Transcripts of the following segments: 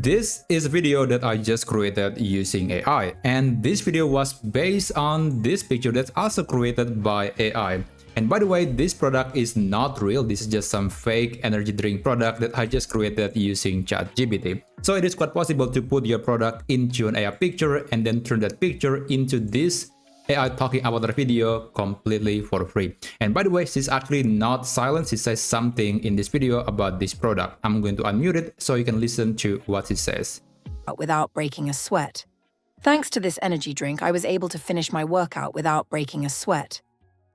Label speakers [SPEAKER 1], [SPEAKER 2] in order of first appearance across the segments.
[SPEAKER 1] This is a video that I just created using AI, and this video was based on this picture that's also created by AI. And by the way, this product is not real. This is just some fake energy drink product that I just created using ChatGPT. So it is quite possible to put your product into an AI picture and then turn that picture into this AI talking avatar video completely for free. And by the way, she's actually not silent. She says something in this video about this product. I'm going to unmute it so you can listen to what she says.
[SPEAKER 2] Without breaking a sweat. Thanks to this energy drink, I was able to finish my workout without breaking a sweat.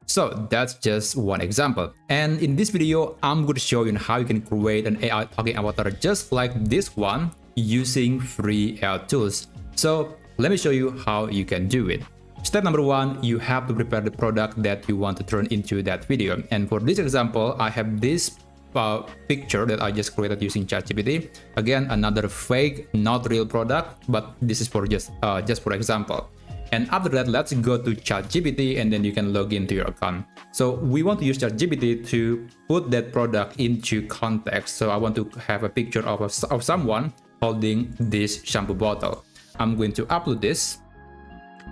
[SPEAKER 1] So that's just one example. And in this video, I'm going to show you how you can create an AI talking avatar just like this one using free AI tools. So let me show you how you can do it. Step number one, you have to prepare the product that you want to turn into that video. And for this example, I have this picture that I just created using ChatGPT. Again, another fake, not real product, but this is for just for example. And after that, let's go to ChatGPT and then you can log into your account. So we want to use ChatGPT to put that product into context. So I want to have a picture of someone holding this shampoo bottle. I'm going to upload this.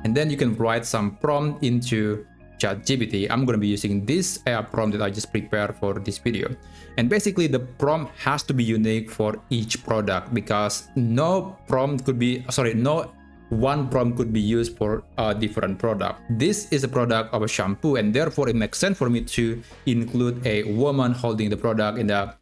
[SPEAKER 1] And then you can write some prompt into ChatGPT. I'm going to be using this AI prompt that I just prepared for this video. And basically the prompt has to be unique for each product because no one prompt could be used for a different product. This is a product of a shampoo, and therefore it makes sense for me to include a woman holding the product in the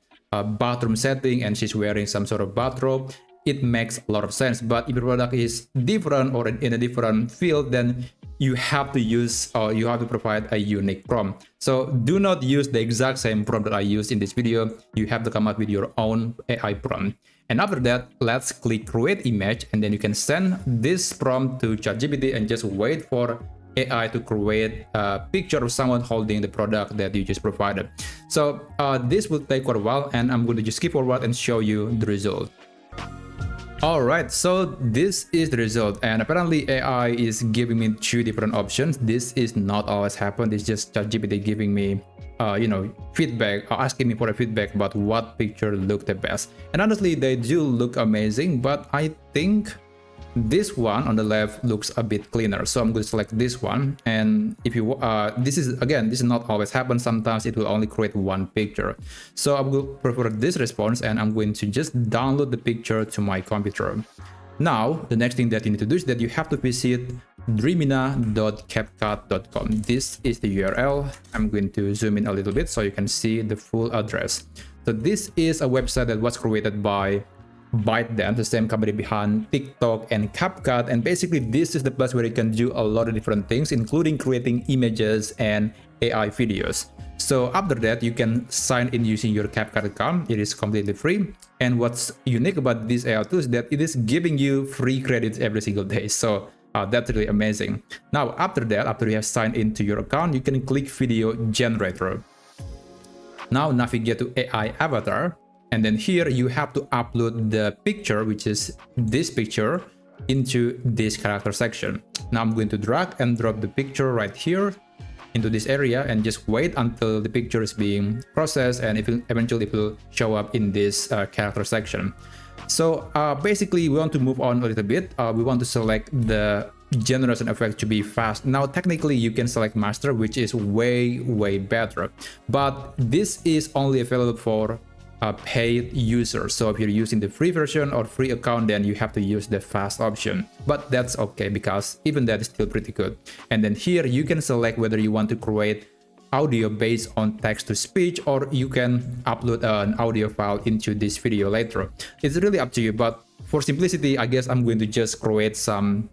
[SPEAKER 1] bathroom setting and she's wearing some sort of bathrobe. It makes a lot of sense. But if your product is different or in a different field, then you have to use or you have to provide a unique prompt. So do not use the exact same prompt that I used in this video. You have to come up with your own AI prompt. And after that, let's click create image, and then you can send this prompt to ChatGPT and just wait for AI to create a picture of someone holding the product that you just provided. So this will take quite a while, and I'm going to just skip forward and show you the result. Alright, so this is the result, and apparently AI is giving me two different options. This is not always happen. It's just ChatGPT giving me feedback, or asking me for a feedback about what picture looked the best. And honestly, they do look amazing, but I think this one on the left looks a bit cleaner. So I'm going to select this one. And if you this is not always happen. Sometimes it will only create one picture. So I will prefer this response, and I'm going to just download the picture to my computer. Now the next thing that you need to do is that you have to visit dreamina.capcut.com. This is the URL. I'm going to zoom in a little bit so you can see the full address. So this is a website that was created by ByteDance, the same company behind TikTok and CapCut. And basically this is the place where you can do a lot of different things, including creating images and AI videos. So after that, you can sign in using your CapCut account. It is completely free. And what's unique about this AI tool is that it is giving you free credits every single day. So that's really amazing. Now, after that, after you have signed into your account, you can click video generator. Now navigate to AI avatar. And then here you have to upload the picture, which is this picture, into this character section. Now I'm going to drag and drop the picture right here into this area and just wait until the picture is being processed, and eventually it will show up in this character section. So basically we want to move on a little bit. We want to select the generation effect to be fast. Now technically you can select master, which is way better, but this is only available for paid users. So if you're using the free version or free account, then you have to use the fast option, but that's okay because even that is still pretty good. And then here you can select whether you want to create audio based on text to speech, or you can upload an audio file into this video later. It's really up to you, but for simplicity, I guess I'm going to just create some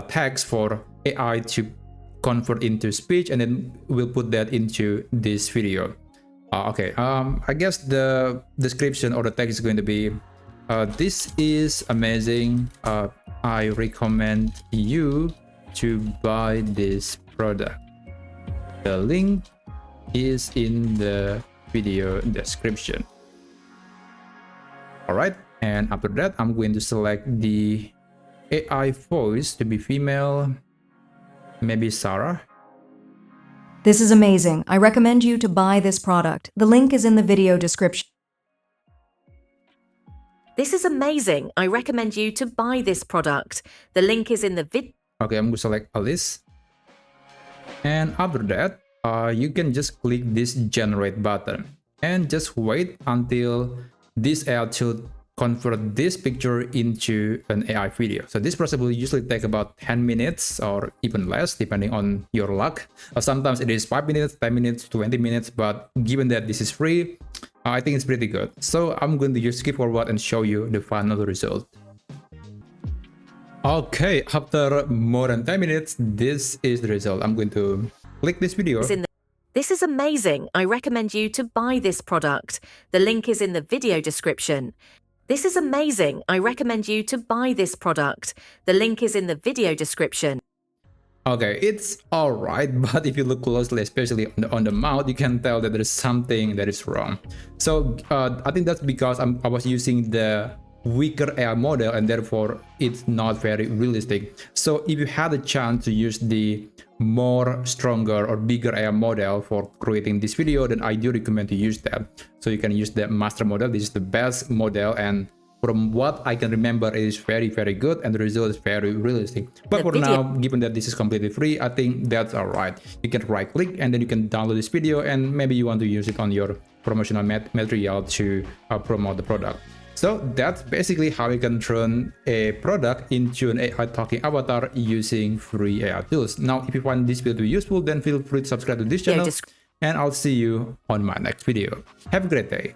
[SPEAKER 1] text for AI to convert into speech, and then we'll put that into this video. Okay, I guess the description or the text is going to be, this is amazing. I recommend you to buy this product. The link is in the video description. All right, and after that, I'm going to select the AI voice to be female, maybe Sarah.
[SPEAKER 3] This is amazing. I recommend you to buy this product. The link is in the video description.
[SPEAKER 4] This is amazing. I recommend you to buy this product. The link is in the video.
[SPEAKER 1] Okay, I'm going to select a list. And after that, you can just click this generate button and just wait until this AI should convert this picture into an AI video. So this process will usually take about 10 minutes or even less depending on your luck. Sometimes it is 5 minutes, 10 minutes, 20 minutes, but given that this is free, I think it's pretty good. So I'm going to just skip forward and show you the final result. Okay, after more than 10 minutes, this is the result. I'm going to click this video.
[SPEAKER 4] This is amazing. I recommend you to buy this product. The link is in the video description. This is amazing. I recommend you to buy this product. The link is in the video description.
[SPEAKER 1] Okay, it's alright, but if you look closely, especially on the mouth, you can tell that there's something that is wrong. So I think that's because I was using the weaker AI model and therefore it's not very realistic. So if you had a chance to use the more stronger or bigger AI model for creating this video, then I do recommend to use that. So you can use the master model. This is the best model, and from what I can remember, it is very good and the result is very realistic. But for now, given that this is completely free, I think that's alright. You can right click and then you can download this video, and maybe you want to use it on your promotional material to promote the product. So that's basically how you can turn a product into an AI talking avatar using free AI tools. Now, if you find this video useful, then feel free to subscribe to this channel, and I'll see you on my next video. Have a great day.